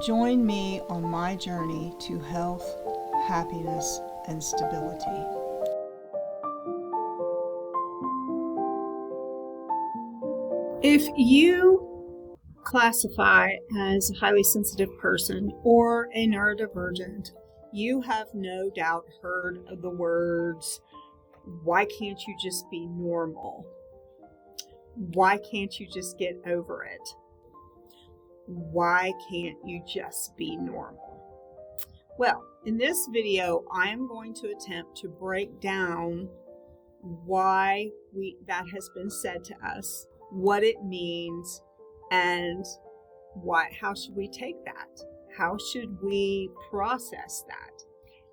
Join me on my journey to health, happiness, and stability. If you classify as a highly sensitive person or a neurodivergent, you have no doubt heard of the words, why can't you just be normal? Why can't you just get over it? Why can't you just be normal? Well, in this video, I am going to attempt to break down why that has been said to us, what it means, and how should we take that? How should we process that?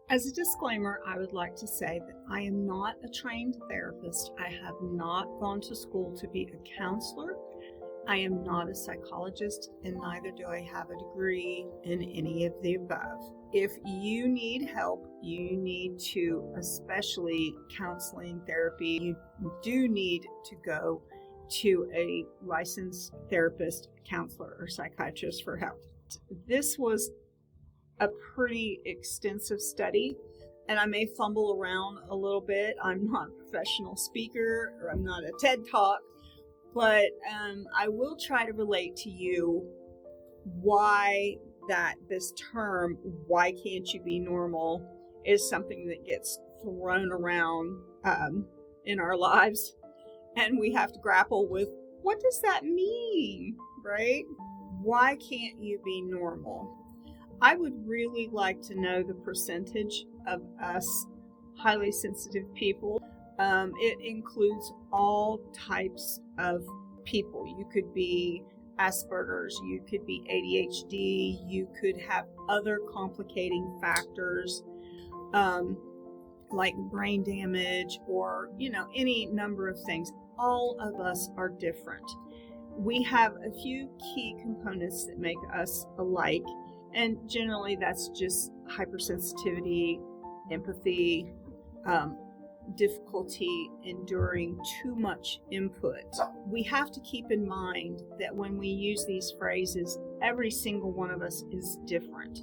As a disclaimer, I would like to say that I am not a trained therapist. I have not gone to school to be a counselor. I am not a psychologist, and neither do I have a degree in any of the above. If you need help, you need to, especially counseling therapy, you do need to go to a licensed therapist, counselor, or psychiatrist for help. This was a pretty extensive study, and I may fumble around a little bit. I'm not a professional speaker, or I'm not a TED Talk, but I will try to relate to you why this term, why can't you be normal, is something that gets thrown around in our lives, and we have to grapple with, what does that mean, right? Why can't you be normal? I would really like to know the percentage of us highly sensitive people. It includes all types of people. You could be Asperger's, you could be ADHD, you could have other complicating factors like brain damage or, any number of things. All of us are different. We have a few key components that make us alike, and generally that's just hypersensitivity, empathy, difficulty enduring too much input. We have to keep in mind that when we use these phrases, every single one of us is different,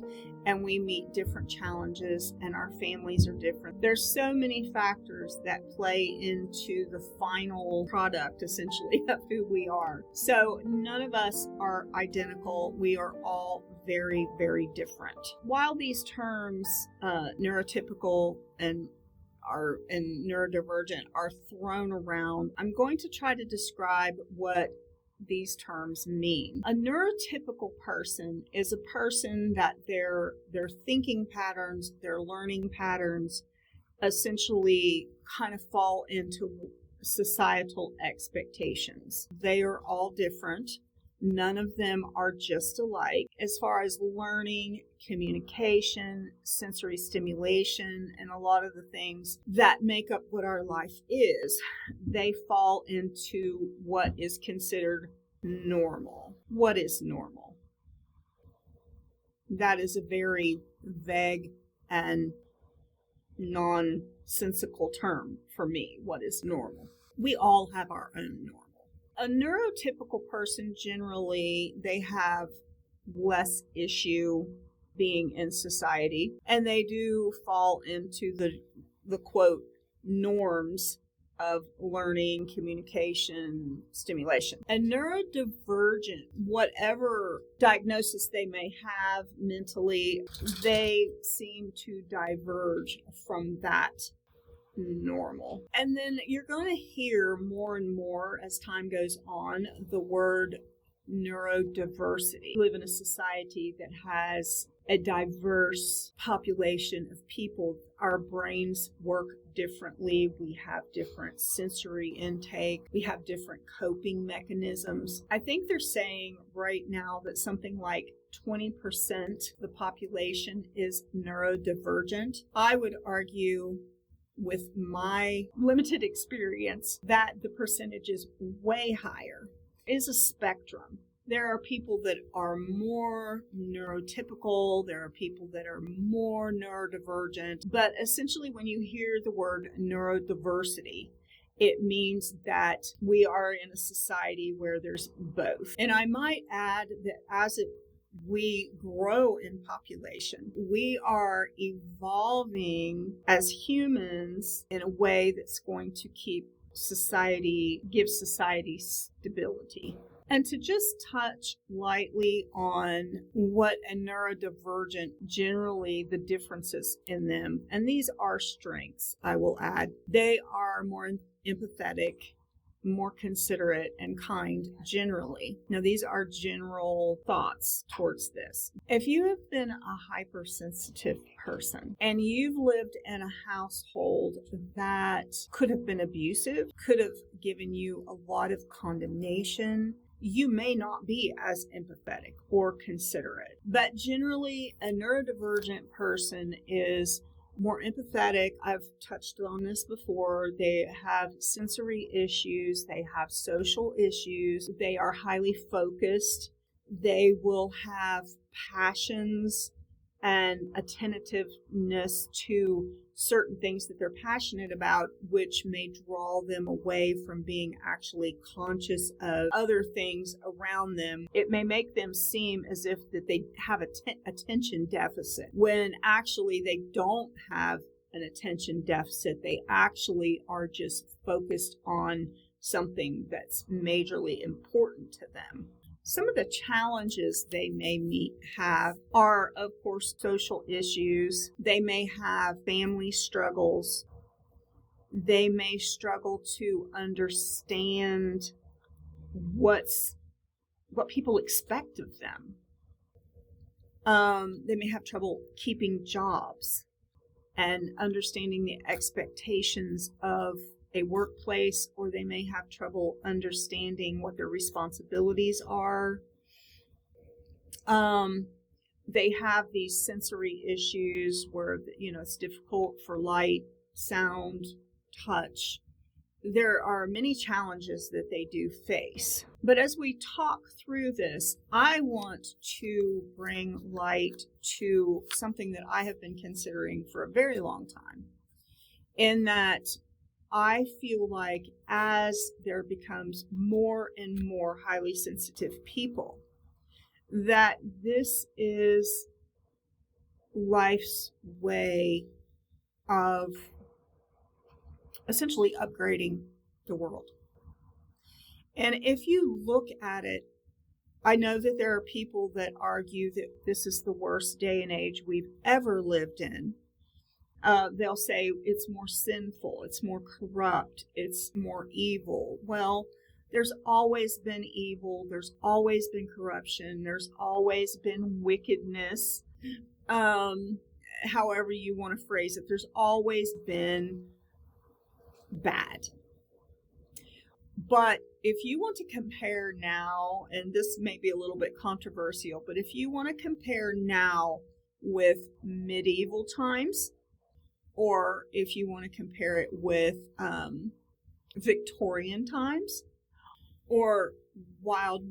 and we meet different challenges, and our families are different. There's so many factors that play into the final product, essentially, of who we are. So none of us are identical. We are all very, very different. While these terms, neurotypical and neurodivergent, are thrown around, I'm going to try to describe what these terms mean. A neurotypical person is a person that their thinking patterns, their learning patterns essentially kind of fall into societal expectations. They are all different. None of them are just alike. As far as learning, communication, sensory stimulation, and a lot of the things that make up what our life is, they fall into what is considered normal. What is normal? That is a very vague and nonsensical term for me. What is normal? We all have our own normal. A neurotypical person, generally, they have less issue being in society, and they do fall into the quote norms of learning, communication, stimulation. A neurodivergent, whatever diagnosis they may have mentally, they seem to diverge from that normal. And then you're going to hear more and more as time goes on the word neurodiversity. We live in a society that has a diverse population of people. Our brains work differently. We have different sensory intake. We have different coping mechanisms. I think they're saying right now that something like 20% of the population is neurodivergent. I would argue, with my limited experience, that the percentage is way higher. It is a spectrum. There are people that are more neurotypical. There are people that are more neurodivergent. But essentially, when you hear the word neurodiversity, it means that we are in a society where there's both. And I might add that as it We grow in population. We are evolving as humans in a way that's going to give society stability. And to just touch lightly on what a neurodivergent, generally the differences in them, and these are strengths, I will add. They are more empathetic, more considerate, and kind generally. Now, these are general thoughts towards this. If you have been a hypersensitive person and you've lived in a household that could have been abusive, could have given you a lot of condemnation, you may not be as empathetic or considerate. But generally, a neurodivergent person is more empathetic. I've touched on this before. They have sensory issues. They have social issues. They are highly focused. They will have passions and attentiveness to certain things that they're passionate about, which may draw them away from being actually conscious of other things around them. It may make them seem as if that they have attention deficit, when actually they don't have an attention deficit. They actually are just focused on something that's majorly important to them. Some of the challenges they may have are, of course, social issues. They may have family struggles. They may struggle to understand what people expect of them. They may have trouble keeping jobs and understanding the expectations of a workplace, or they may have trouble understanding what their responsibilities are. They have these sensory issues where, it's difficult for light, sound, touch. There are many challenges that they do face. But as we talk through this, I want to bring light to something that I have been considering for a very long time, in that I feel like as there becomes more and more highly sensitive people, that this is life's way of essentially upgrading the world. And if you look at it, I know that there are people that argue that this is the worst day and age we've ever lived in. They'll say it's more sinful, it's more corrupt, it's more evil. Well, there's always been evil, there's always been corruption, there's always been wickedness, however you want to phrase it. There's always been bad. But if you want to compare now, and this may be a little bit controversial, but if you want to compare now with medieval times, or if you want to compare it with Victorian times or Wild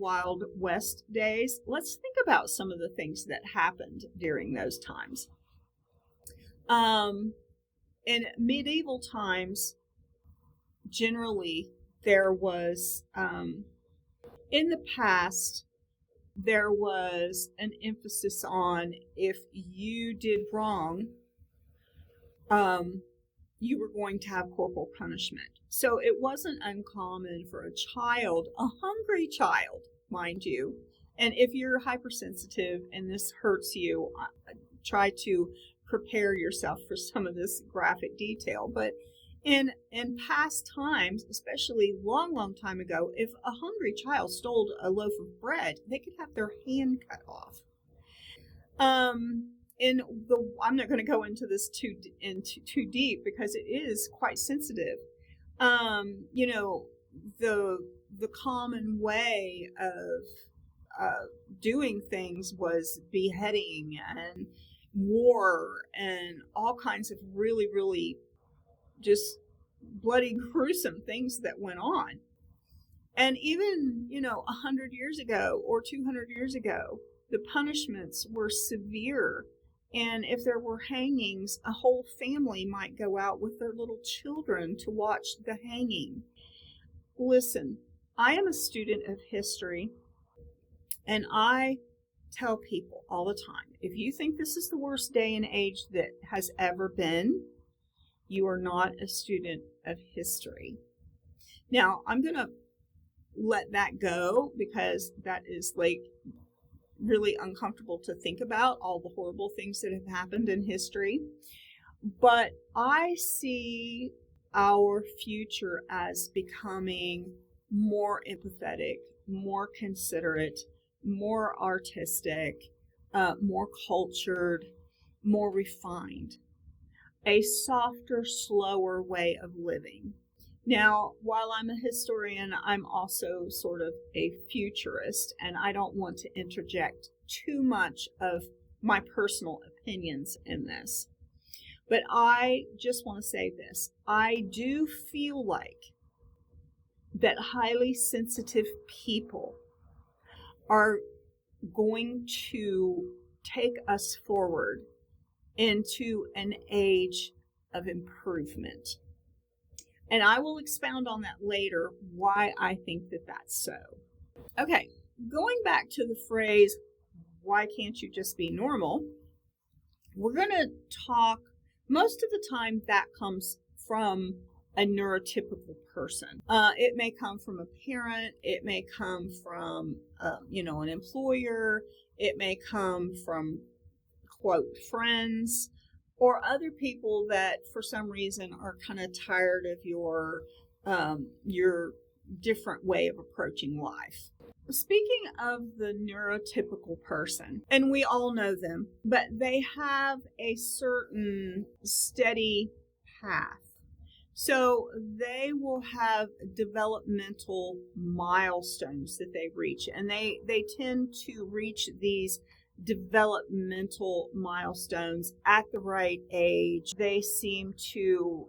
West days, let's think about some of the things that happened during those times. In medieval times, generally, there was, in the past, there was an emphasis on if you did wrong, you were going to have corporal punishment. So it wasn't uncommon for a child, a hungry child, mind you, and if you're hypersensitive and this hurts you, try to prepare yourself for some of this graphic detail. But in past times, especially long time ago, if a hungry child stole a loaf of bread, they could have their hand cut off. I'm not going to go into this too deep because it is quite sensitive. The common way of doing things was beheading and war and all kinds of really, really just bloody, gruesome things that went on. And even, 100 years ago or 200 years ago, the punishments were severe. And if there were hangings, a whole family might go out with their little children to watch the hanging. Listen, I am a student of history, and I tell people all the time, if you think this is the worst day and age that has ever been, you are not a student of history. Now, I'm going to let that go because that is like really uncomfortable to think about, all the horrible things that have happened in history. But I see our future as becoming more empathetic, more considerate, more artistic, more cultured, more refined, a softer, slower way of living. Now, while I'm a historian, I'm also sort of a futurist, and I don't want to interject too much of my personal opinions in this. But I just want to say this. I do feel like that highly sensitive people are going to take us forward into an age of improvement. And I will expound on that later, why I think that that's so. Okay, going back to the phrase, why can't you just be normal? We're going to talk, most of the time that comes from a neurotypical person. It may come from a parent, it may come from, an employer, it may come from, quote, friends, or other people that for some reason are kind of tired of your different way of approaching life. Speaking of the neurotypical person, and we all know them, but they have a certain steady path. So they will have developmental milestones that they reach, and they tend to reach these developmental milestones at the right age. They seem to,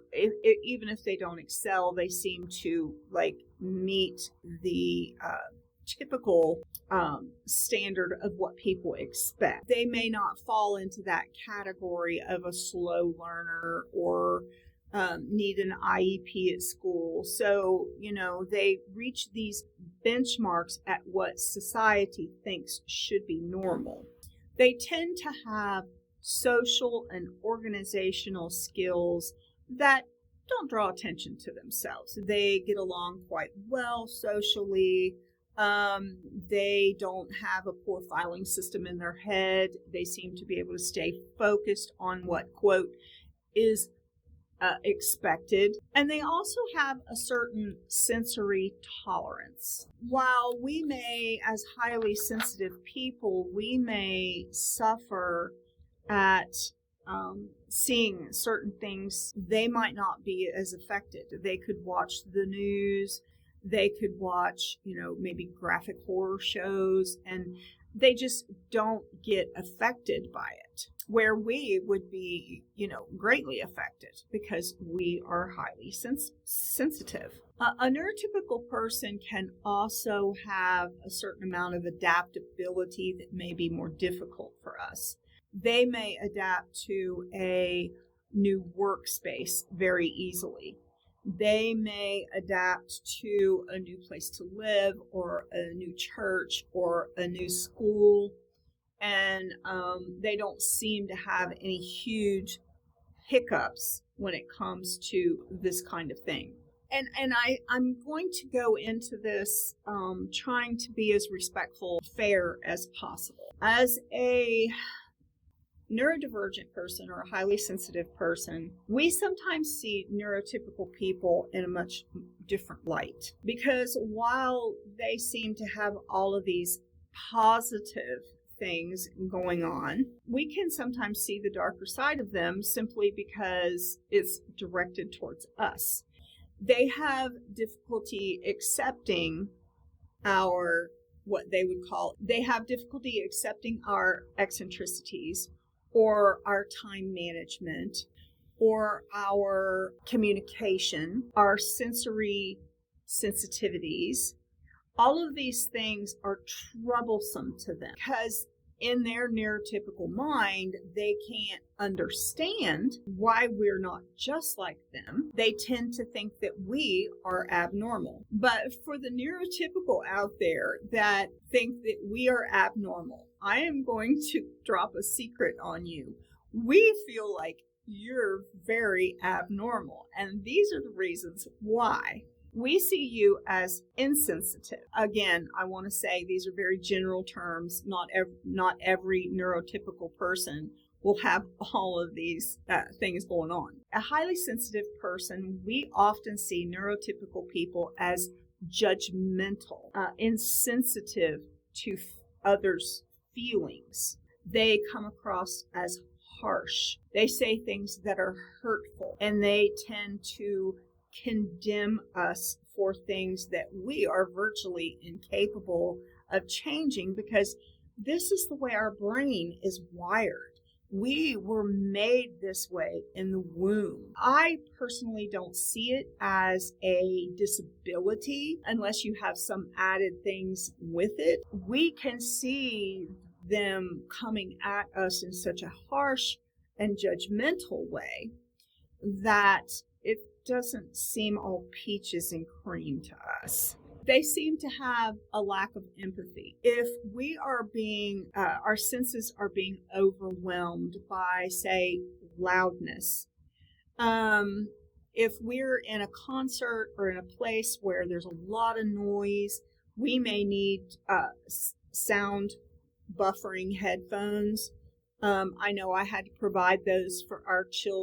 even if they don't excel, they seem to like meet the typical standard of what people expect. They may not fall into that category of a slow learner or need an IEP at school. So, they reach these benchmarks at what society thinks should be normal. They tend to have social and organizational skills that don't draw attention to themselves. They get along quite well socially. They don't have a poor filing system in their head. They seem to be able to stay focused on what, quote, is expected. And they also have a certain sensory tolerance. While we may, as highly sensitive people, we may suffer at seeing certain things, they might not be as affected. They could watch the news, they could watch, maybe graphic horror shows, and they just don't get affected by it, where we would be, greatly affected because we are highly sensitive. A neurotypical person can also have a certain amount of adaptability that may be more difficult for us. They may adapt to a new workspace very easily. They may adapt to a new place to live or a new church or a new school, and they don't seem to have any huge hiccups when it comes to this kind of thing. And I'm going to go into this trying to be as respectful, fair as possible. As a neurodivergent person or a highly sensitive person, we sometimes see neurotypical people in a much different light, because while they seem to have all of these positive things going on, we can sometimes see the darker side of them simply because it's directed towards us. They have difficulty accepting they have difficulty accepting our eccentricities, or our time management, or our communication, our sensory sensitivities. All of these things are troublesome to them because in their neurotypical mind, they can't understand why we're not just like them. They tend to think that we are abnormal. But for the neurotypical out there that think that we are abnormal, I am going to drop a secret on you. We feel like you're very abnormal, and these are the reasons why. We see you as insensitive. Again, I want to say these are very general terms. Not every neurotypical person will have all of these things going on. A highly sensitive person, we often see neurotypical people as judgmental, insensitive to others' feelings. They come across as harsh. They say things that are hurtful, and they tend to condemn us for things that we are virtually incapable of changing, because this is the way our brain is wired. We were made this way in the womb. I personally don't see it as a disability unless you have some added things with it. We can see them coming at us in such a harsh and judgmental way that it doesn't seem all peaches and cream to us. They seem to have a lack of empathy. If we are our senses are being overwhelmed by, say, loudness, if we're in a concert or in a place where there's a lot of noise, we may need sound buffering headphones. I know I had to provide those for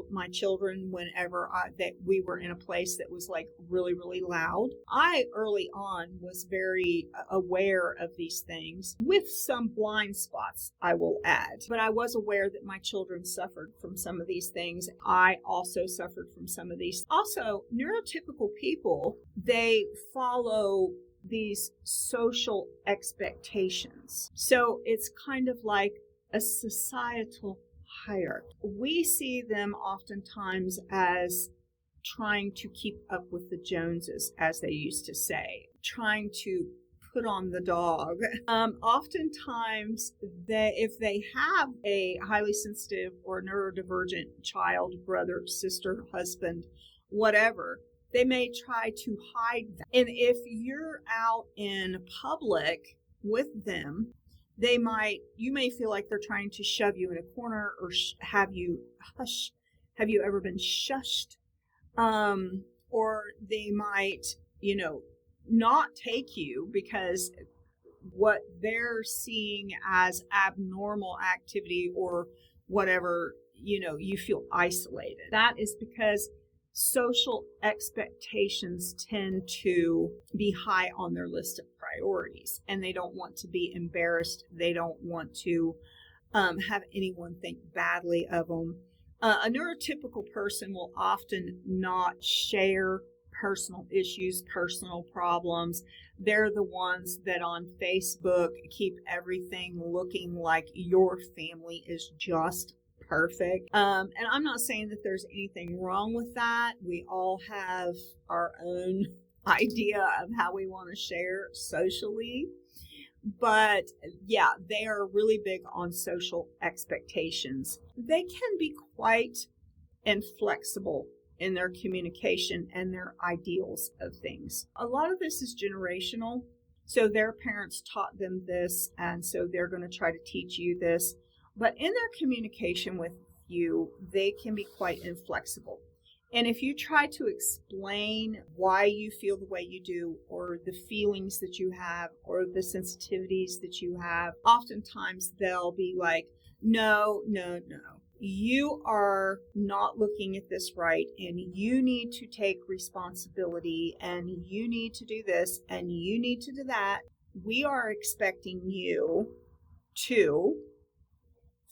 my children whenever that we were in a place that was like really, really loud. I early on was very aware of these things, with some blind spots, I will add. But I was aware that my children suffered from some of these things. I also suffered from some of these. Also, neurotypical people, they follow these social expectations. So it's kind of like a societal hierarchy. We see them oftentimes as trying to keep up with the Joneses, as they used to say, trying to put on the dog. Oftentimes, if they have a highly sensitive or neurodivergent child, brother, sister, husband, whatever, they may try to hide that. And if you're out in public with them, you may feel like they're trying to shove you in a corner or have you hush. Have you ever been shushed? Or they might, not take you because what they're seeing as abnormal activity or whatever, you feel isolated. That is because social expectations tend to be high on their list of priorities, and they don't want to be embarrassed. They don't want to have anyone think badly of them. A neurotypical person will often not share personal issues, personal problems. They're the ones that on Facebook keep everything looking like your family is just perfect. And I'm not saying that there's anything wrong with that. We all have our own idea of how we want to share socially. But yeah, they are really big on social expectations. They can be quite inflexible in their communication and their ideals of things. A lot of this is generational. So their parents taught them this, and so they're going to try to teach you this. But in their communication with you, they can be quite inflexible. And if you try to explain why you feel the way you do, or the feelings that you have, or the sensitivities that you have, oftentimes they'll be like, no, you are not looking at this right, and you need to take responsibility, and you need to do this, and you need to do that. We are expecting you to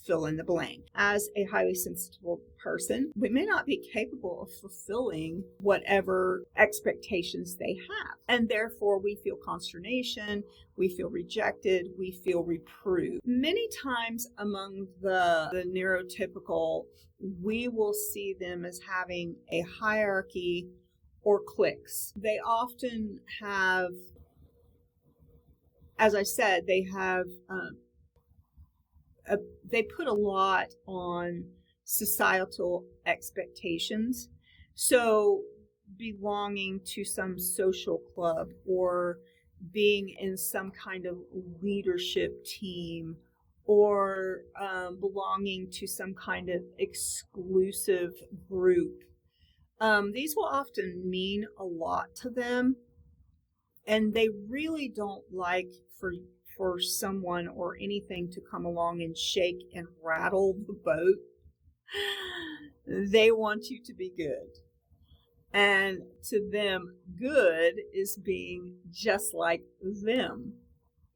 fill in the blank. As a highly sensitive person, we may not be capable of fulfilling whatever expectations they have. And therefore, we feel consternation, we feel rejected, we feel reproved. Many times among the neurotypical, we will see them as having a hierarchy or cliques. They often have, as I said, they put a lot on societal expectations. So belonging to some social club, or being in some kind of leadership team, or belonging to some kind of exclusive group. These will often mean a lot to them, and they really don't like for someone or anything to come along and shake and rattle the boat. They want you to be good. And to them, good is being just like them.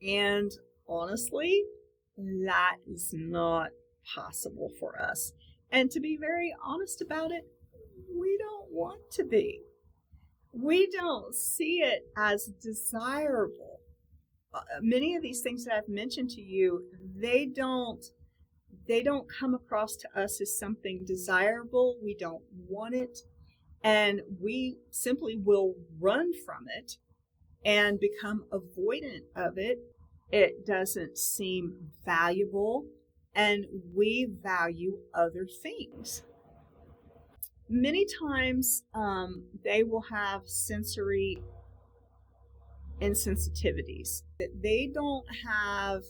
And honestly, that is not possible for us. And to be very honest about it, we don't want to be. We don't see it as desirable. Many of these things that I've mentioned to you, they don't come across to us as something desirable. We don't want it, and we simply will run from it and become avoidant of it. It doesn't seem valuable, and we value other things. Many times they will have sensory insensitivities. They don't have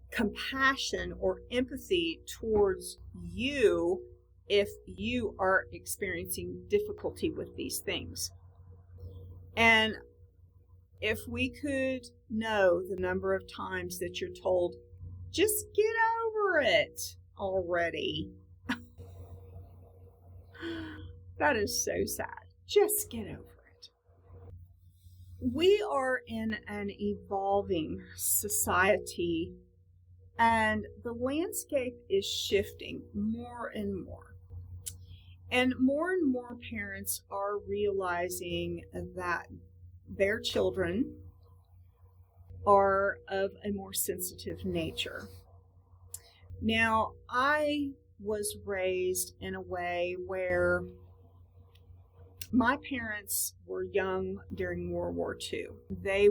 compassion or empathy towards you if you are experiencing difficulty with these things. And if we could know the number of times that you're told, just get over it already. That is so sad. Just get over it. We are in an evolving society, and the landscape is shifting more and more. And more parents are realizing that their children are of a more sensitive nature. Now, I was raised in a way where my parents were young during World War II. They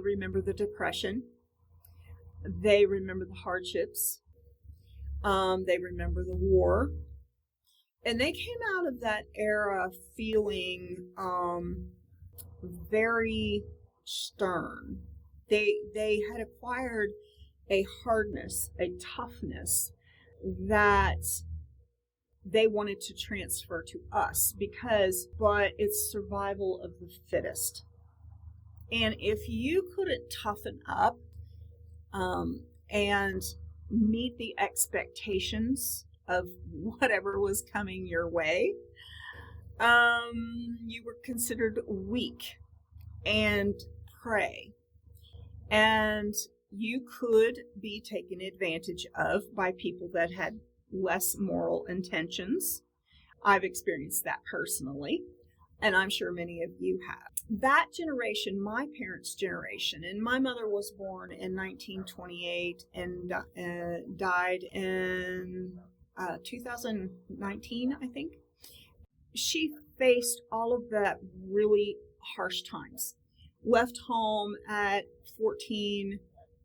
remember the Depression. They remember the hardships. They remember the war. And they came out of that era feeling very stern. They had acquired a hardness, a toughness that they wanted to transfer to us but it's survival of the fittest. And if you couldn't toughen up and meet the expectations of whatever was coming your way, you were considered weak and prey. And you could be taken advantage of by people that had less moral intentions. I've experienced that personally, and I'm sure many of you have. That generation, my parents' generation, and my mother was born in 1928 and died in 2019, I think. She faced all of that really harsh times. Left home at 14,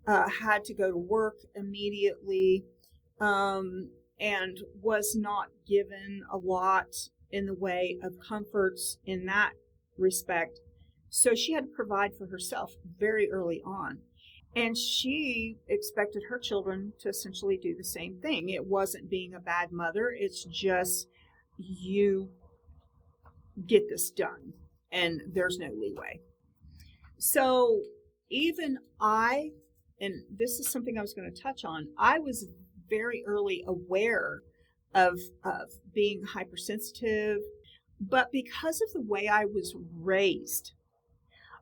had to go to work immediately, and was not given a lot in the way of comforts in that respect. So she had to provide for herself very early on. And she expected her children to essentially do the same thing. It wasn't being a bad mother. It's just, you get this done, and there's no leeway. So even and this is something I was going to touch on, I was very early aware of being hypersensitive, but because of the way I was raised,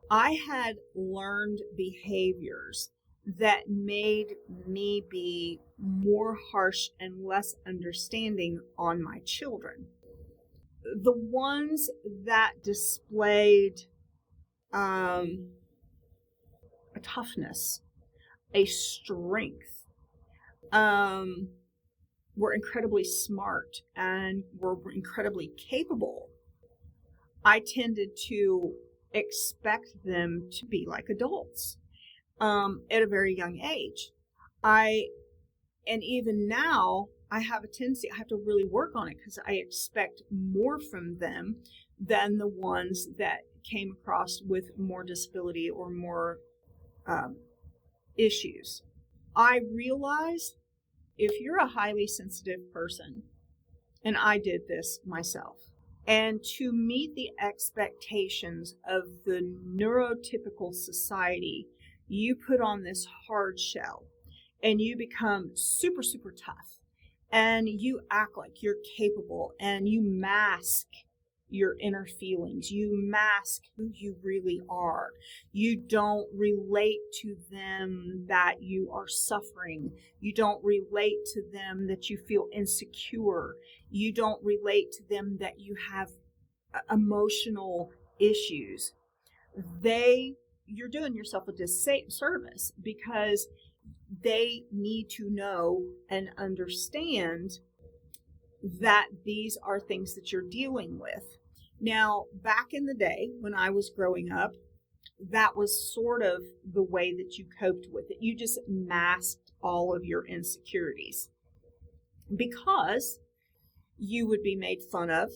I had learned behaviors that made me be more harsh and less understanding on my children. The ones that displayed a toughness, a strength, were incredibly smart and were incredibly capable. I tended to expect them to be like adults at a very young age. And even now, I have a tendency, I have to really work on it because I expect more from them than the ones that came across with more disability or more issues. I realized if you're a highly sensitive person, and I did this myself, and to meet the expectations of the neurotypical society, you put on this hard shell and you become super, super tough and you act like you're capable and you mask your inner feelings. You mask who you really are. You don't relate to them that you are suffering. You don't relate to them that you feel insecure. You don't relate to them that you have emotional issues. You're doing yourself a disservice because they need to know and understand that these are things that you're dealing with. Now, back in the day when I was growing up, that was sort of the way that you coped with it. You just masked all of your insecurities because you would be made fun of,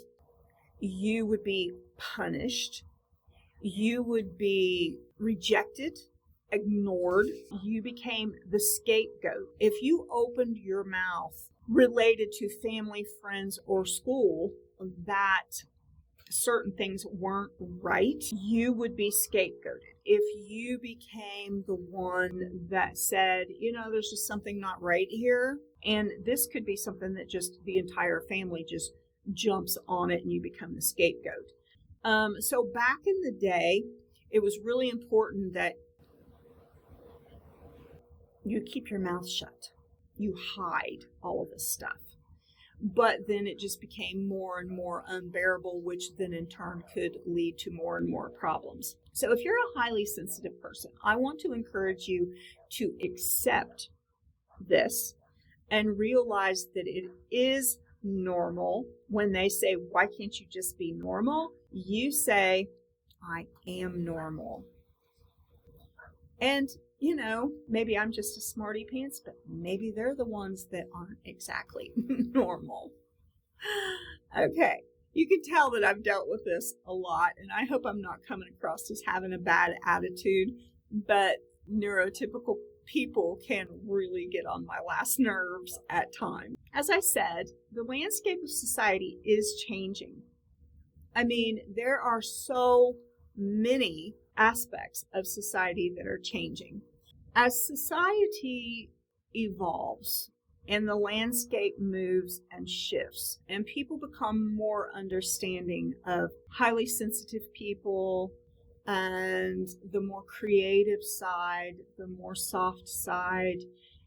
you would be punished, you would be rejected, ignored. You became the scapegoat. If you opened your mouth related to family, friends, or school that certain things weren't right, you would be scapegoated. If you became the one that said, there's just something not right here, and this could be something that just the entire family just jumps on it and you become the scapegoat. So back in the day, it was really important that you keep your mouth shut. You hide all of this stuff. But then it just became more and more unbearable, which then in turn could lead to more and more problems. So if you're a highly sensitive person, I want to encourage you to accept this and realize that it is normal. When they say, why can't you just be normal? You say, I am normal. And maybe I'm just a smarty pants, but maybe they're the ones that aren't exactly normal. Okay, you can tell that I've dealt with this a lot, and I hope I'm not coming across as having a bad attitude, but neurotypical people can really get on my last nerves at times. As I said, the landscape of society is changing. I mean, there are so many aspects of society that are changing. As society evolves and the landscape moves and shifts and people become more understanding of highly sensitive people and the more creative side, the more soft side,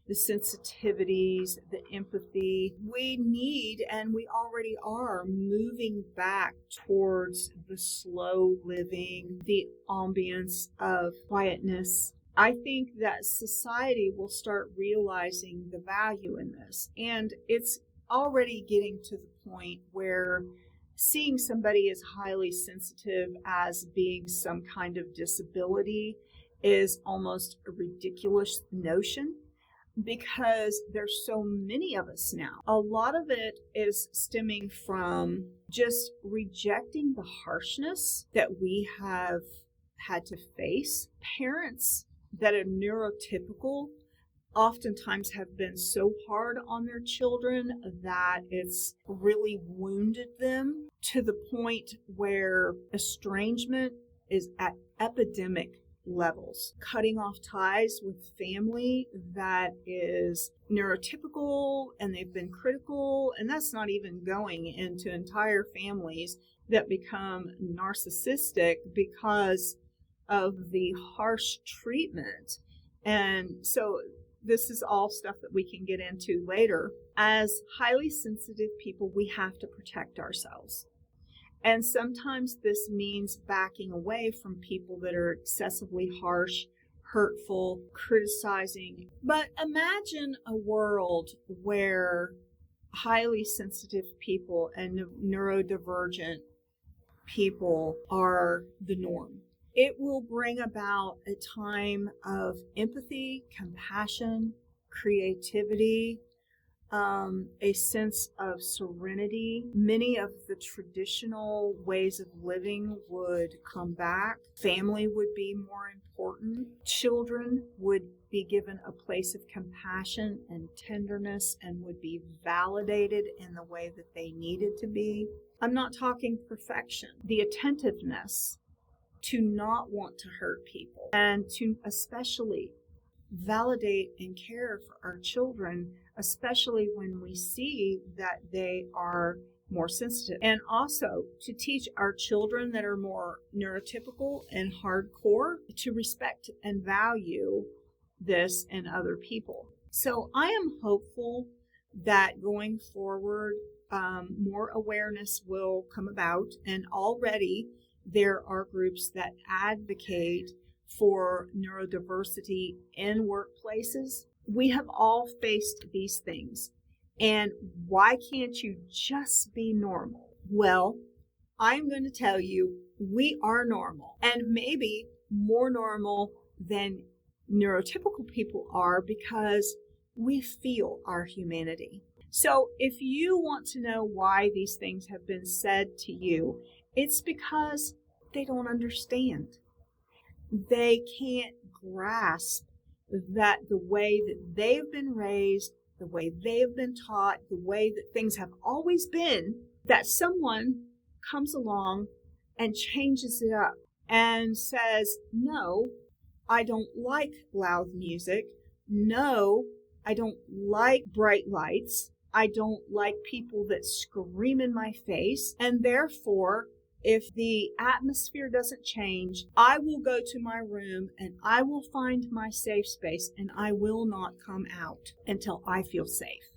the sensitivities, the empathy, we need and we already are moving back towards the slow living, the ambience of quietness. I think that society will start realizing the value in this. And it's already getting to the point where seeing somebody as highly sensitive as being some kind of disability is almost a ridiculous notion, because there's so many of us now. A lot of it is stemming from just rejecting the harshness that we have had to face. Parents that are neurotypical oftentimes have been so hard on their children that it's really wounded them to the point where estrangement is at epidemic levels. Cutting off ties with family that is neurotypical and they've been critical, and that's not even going into entire families that become narcissistic because of the harsh treatment. And so this is all stuff that we can get into later. As highly sensitive people, we have to protect ourselves. And sometimes this means backing away from people that are excessively harsh, hurtful, criticizing. But imagine a world where highly sensitive people and neurodivergent people are the norm. It will bring about a time of empathy, compassion, creativity, a sense of serenity. Many of the traditional ways of living would come back. Family would be more important. Children would be given a place of compassion and tenderness and would be validated in the way that they needed to be. I'm not talking perfection. The attentiveness to not want to hurt people and to especially validate and care for our children, especially when we see that they are more sensitive. And also to teach our children that are more neurotypical and hardcore to respect and value this in other people. So I am hopeful that going forward, more awareness will come about, and already there are groups that advocate for neurodiversity in workplaces. We have all faced these things. And why can't you just be normal? Well, I'm going to tell you, we are normal, and maybe more normal than neurotypical people are, because we feel our humanity. So if you want to know why these things have been said to you, it's because they don't understand. They can't grasp that the way that they've been raised, the way they've been taught, the way that things have always been, that someone comes along and changes it up and says, no, I don't like loud music. No, I don't like bright lights. I don't like people that scream in my face. And therefore, if the atmosphere doesn't change, I will go to my room and I will find my safe space, and I will not come out until I feel safe,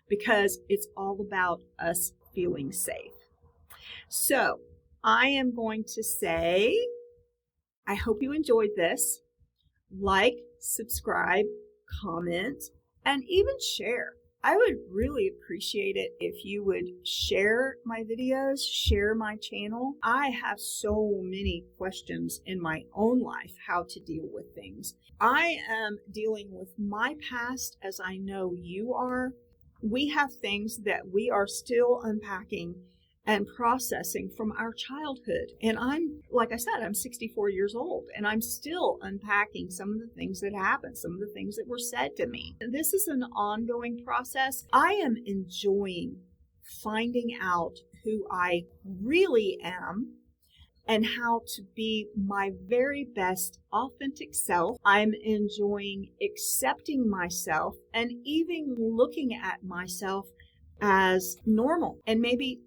because it's all about us feeling safe. So I am going to say, I hope you enjoyed this. Like, subscribe, comment, and even share. I would really appreciate it if you would share my videos, share my channel. I have so many questions in my own life how to deal with things. I am dealing with my past as I know you are. We have things that we are still unpacking and processing from our childhood. And like I said, I'm 64 years old, and I'm still unpacking some of the things that happened, some of the things that were said to me. This is an ongoing process. I am enjoying finding out who I really am and how to be my very best authentic self. I'm enjoying accepting myself and even looking at myself as normal, and maybe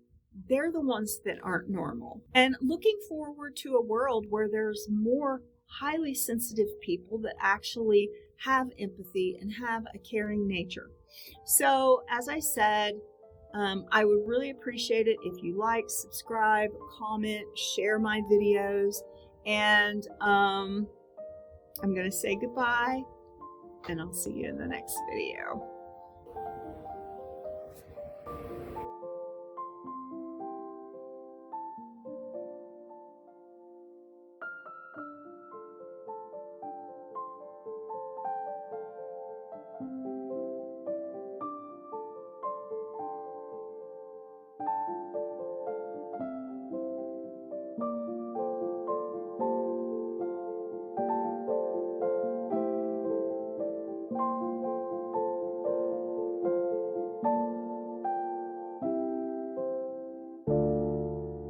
they're the ones that aren't normal, and looking forward to a world where there's more highly sensitive people that actually have empathy and have a caring nature. So as I said, I would really appreciate it if you like, subscribe, comment, share my videos, and I'm going to say goodbye, and I'll see you in the next video.